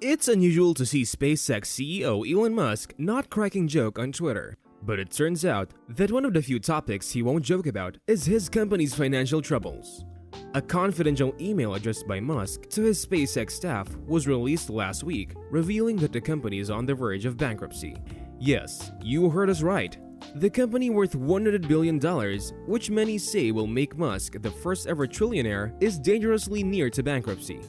It's unusual to see SpaceX CEO Elon Musk not cracking joke on Twitter, but it turns out that one of the few topics he won't joke about is his company's financial troubles. A confidential email addressed by Musk to his SpaceX staff was released last week, revealing that the company is on the verge of bankruptcy. Yes, you heard us right. The company worth $100 billion, which many say will make Musk the first ever trillionaire, is dangerously near to bankruptcy.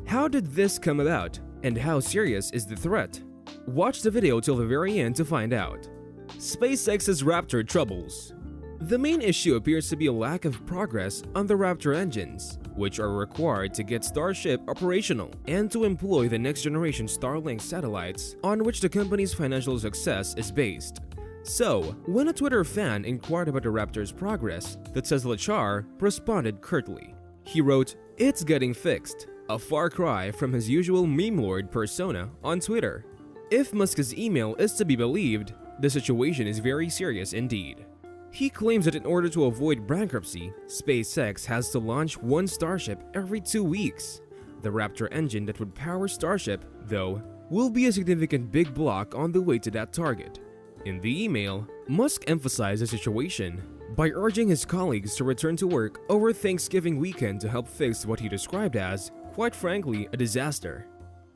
How did this come about? And how serious is the threat? Watch the video till the very end to find out. SpaceX's Raptor troubles. The main issue appears to be a lack of progress on the Raptor engines, which are required to get Starship operational and to employ the next-generation Starlink satellites on which the company's financial success is based. So, when a Twitter fan inquired about the Raptor's progress, the Tesla Char responded curtly. He wrote, "It's getting fixed," a far cry from his usual meme lord persona on Twitter. If Musk's email is to be believed, the situation is very serious indeed. He claims that in order to avoid bankruptcy, SpaceX has to launch one Starship every 2 weeks. The Raptor engine that would power Starship, though, will be a significant big block on the way to that target. In the email, Musk emphasized the situation by urging his colleagues to return to work over Thanksgiving weekend to help fix what he described as, quite frankly, a disaster.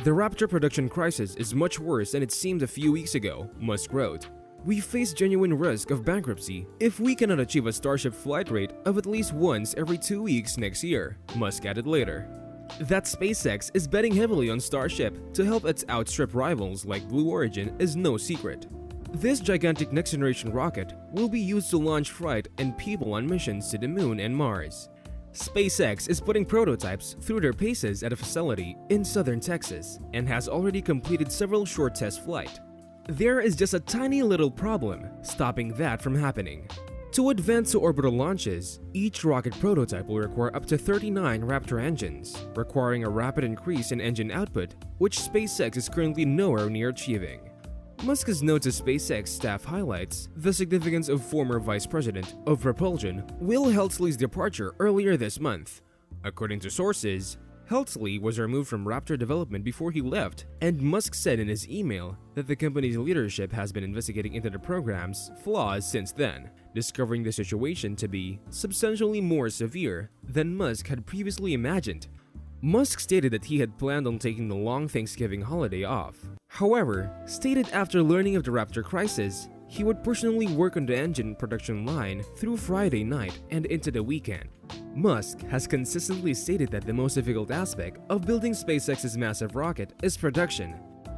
The Raptor production crisis is much worse than it seemed a few weeks ago, Musk wrote. We face genuine risk of bankruptcy if we cannot achieve a Starship flight rate of at least once every 2 weeks next year, Musk added later. That SpaceX is betting heavily on Starship to help its outstrip rivals like Blue Origin is no secret. This gigantic next-generation rocket will be used to launch freight and people on missions to the Moon and Mars. SpaceX is putting prototypes through their paces at a facility in southern Texas and has already completed several short test flights. There is just a tiny little problem stopping that from happening. To advance to orbital launches, each rocket prototype will require up to 39 Raptor engines, requiring a rapid increase in engine output, which SpaceX is currently nowhere near achieving. Musk's note to SpaceX staff highlights the significance of former Vice President of Propulsion Will Helsley's departure earlier this month. According to sources, Helsley was removed from Raptor development before he left, and Musk said in his email that the company's leadership has been investigating into the program's flaws since then, discovering the situation to be substantially more severe than Musk had previously imagined. Musk stated that he had planned on taking the long Thanksgiving holiday off. However, stated after learning of the Raptor crisis, he would personally work on the engine production line through Friday night and into the weekend. Musk has consistently stated that the most difficult aspect of building SpaceX's massive rocket is production.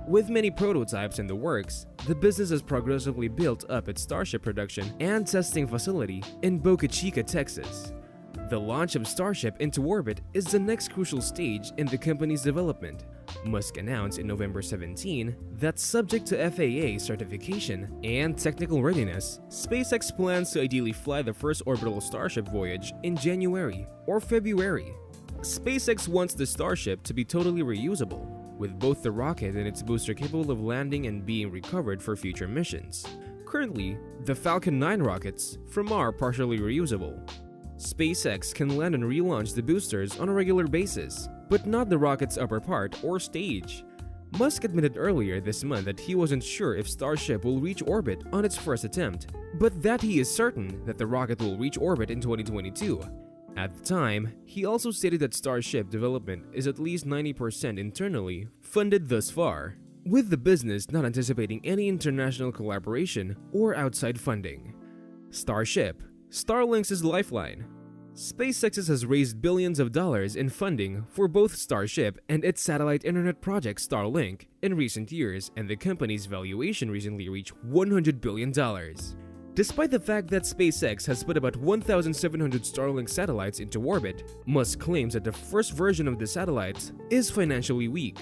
With many prototypes in the works, the business has progressively built up its Starship production and testing facility in Boca Chica, Texas. The launch of Starship into orbit is the next crucial stage in the company's development. Musk announced in November 17 that subject to FAA certification and technical readiness, SpaceX plans to ideally fly the first orbital Starship voyage in January or February. SpaceX wants the Starship to be totally reusable, with both the rocket and its booster capable of landing and being recovered for future missions. Currently, the Falcon 9 rockets from are partially reusable. SpaceX can land and relaunch the boosters on a regular basis, but not the rocket's upper part or stage. Musk admitted earlier this month that he wasn't sure if Starship will reach orbit on its first attempt, but that he is certain that the rocket will reach orbit in 2022. At the time, he also stated that Starship development is at least 90% internally funded thus far, with the business not anticipating any international collaboration or outside funding. Starship, Starlink's lifeline. SpaceX has raised billions of dollars in funding for both Starship and its satellite internet project Starlink in recent years, and the company's valuation recently reached $100 billion. Despite the fact that SpaceX has put about 1,700 Starlink satellites into orbit, Musk claims that the first version of the satellites is financially weak.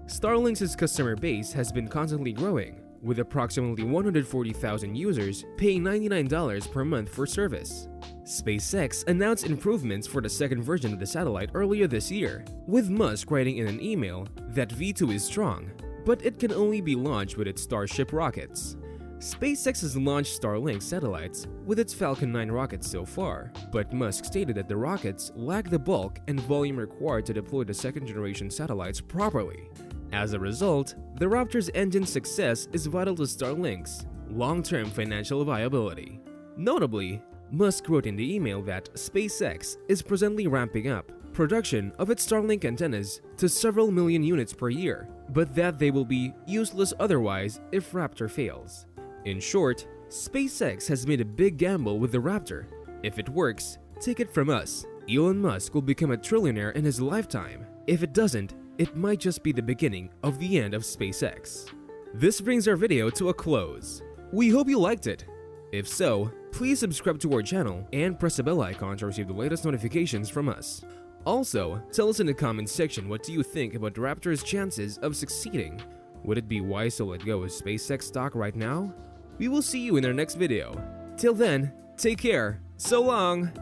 Starlink's customer base has been constantly growing, with approximately 140,000 users paying $99 per month for service. SpaceX announced improvements for the second version of the satellite earlier this year, with Musk writing in an email that V2 is strong, but it can only be launched with its Starship rockets. SpaceX has launched Starlink satellites with its Falcon 9 rockets so far, but Musk stated that the rockets lack the bulk and volume required to deploy the second-generation satellites properly. As a result, the Raptor's engine's success is vital to Starlink's long-term financial viability. Notably, Musk wrote in the email that SpaceX is presently ramping up production of its Starlink antennas to several million units per year, but that they will be useless otherwise if Raptor fails. In short, SpaceX has made a big gamble with the Raptor. If it works, take it from us, Elon Musk will become a trillionaire in his lifetime. If it doesn't, it might just be the beginning of the end of SpaceX. This brings our video to a close. We hope you liked it. If so, please subscribe to our channel and press the bell icon to receive the latest notifications from us. Also, tell us in the comments section what do you think about Raptor's chances of succeeding. Would it be wise to let go of SpaceX stock right now? We will see you in our next video. Till then, take care. So long!